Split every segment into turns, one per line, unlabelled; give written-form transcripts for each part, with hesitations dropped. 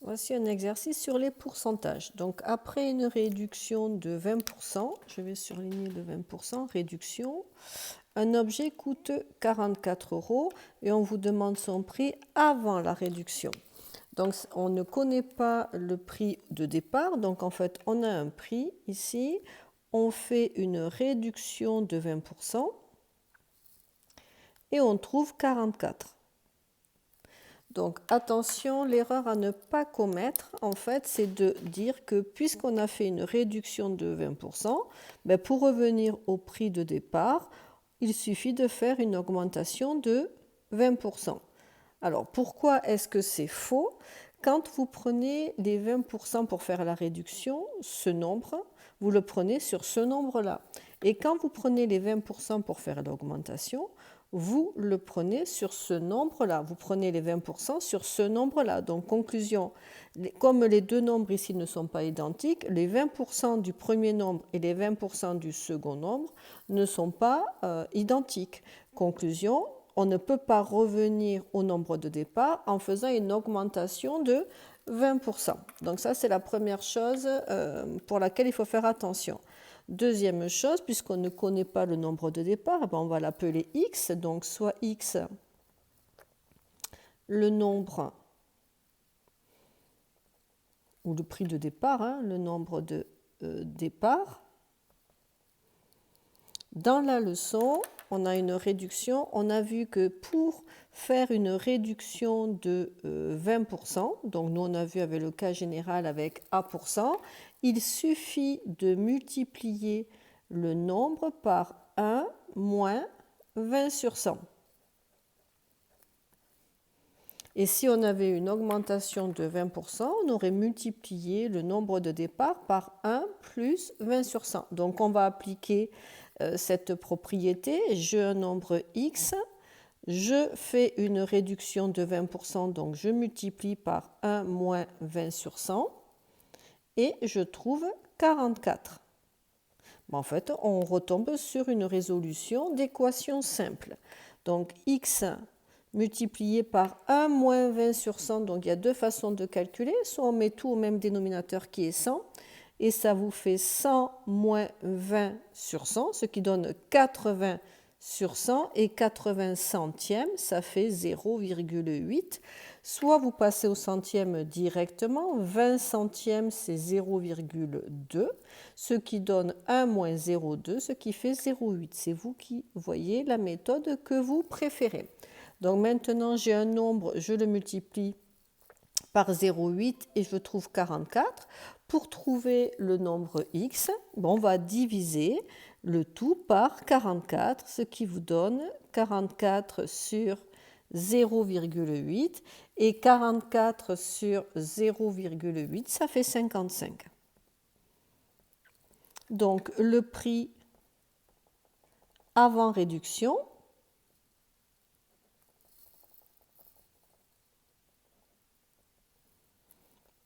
Voici un exercice sur les pourcentages. Donc, après une réduction de 20%, je vais surligner le 20%, réduction, un objet coûte 44 € et on vous demande son prix avant la réduction. Donc, on ne connaît pas le prix de départ, donc en fait, on a un prix ici, on fait une réduction de 20% et on trouve 44. Donc attention, l'erreur à ne pas commettre, en fait, c'est de dire que puisqu'on a fait une réduction de 20%, pour revenir au prix de départ, il suffit de faire une augmentation de 20%. Alors pourquoi est-ce que c'est faux? Quand vous prenez les 20% pour faire la réduction, ce nombre, vous le prenez sur ce nombre-là. Et quand vous prenez les 20% pour faire l'augmentation, vous le prenez sur ce nombre-là. Vous prenez les 20% sur ce nombre-là. Donc, conclusion, comme les deux nombres ici ne sont pas identiques, les 20% du premier nombre et les 20% du second nombre ne sont pas identiques. Conclusion, on ne peut pas revenir au nombre de départ en faisant une augmentation de 20%. Donc ça, c'est la première chose pour laquelle il faut faire attention. Deuxième chose, puisqu'on ne connaît pas le nombre de départ, on va l'appeler x, donc soit x, le nombre, ou le prix de départ, le nombre de départ. Dans la leçon, on a une réduction. On a vu que pour faire une réduction de 20%, donc nous on a vu avec le cas général avec A%, il suffit de multiplier le nombre par 1 moins 20 sur 100. Et si on avait une augmentation de 20%, on aurait multiplié le nombre de départ par 1 plus 20 sur 100. Donc on va appliquer cette propriété. J'ai un nombre x, je fais une réduction de 20%, donc je multiplie par 1 moins 20 sur 100 et je trouve 44. En fait, on retombe sur une résolution d'équation simple. Donc x multiplié par 1 moins 20 sur 100, donc il y a deux façons de calculer, soit on met tout au même dénominateur qui est 100, et ça vous fait 100 moins 20 sur 100, ce qui donne 80 sur 100, et 80 centièmes, ça fait 0,8. Soit vous passez au centième directement, 20 centièmes c'est 0,2, ce qui donne 1 moins 0,2, ce qui fait 0,8. C'est vous qui voyez la méthode que vous préférez. Donc maintenant j'ai un nombre, je le multiplie par 0,8 et je trouve 44. Pour trouver le nombre x, on va diviser le tout par 44, ce qui vous donne 44 sur 0,8 et 44 sur 0,8, ça fait 55. Donc le prix avant réduction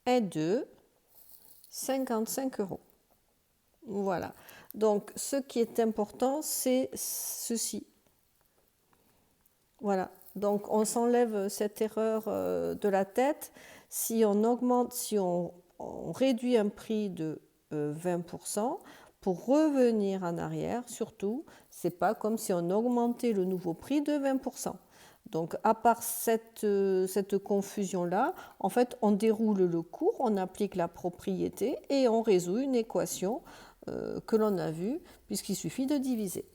est de 55 €. Voilà. Donc, ce qui est important, c'est ceci. Voilà. Donc, on s'enlève cette erreur de la tête. Si on augmente, si on réduit un prix de 20%, pour revenir en arrière, surtout, c'est pas comme si on augmentait le nouveau prix de 20%. Donc, à part cette confusion-là, en fait, on déroule le cours, on applique la propriété et on résout une équation que l'on a vue, puisqu'il suffit de diviser.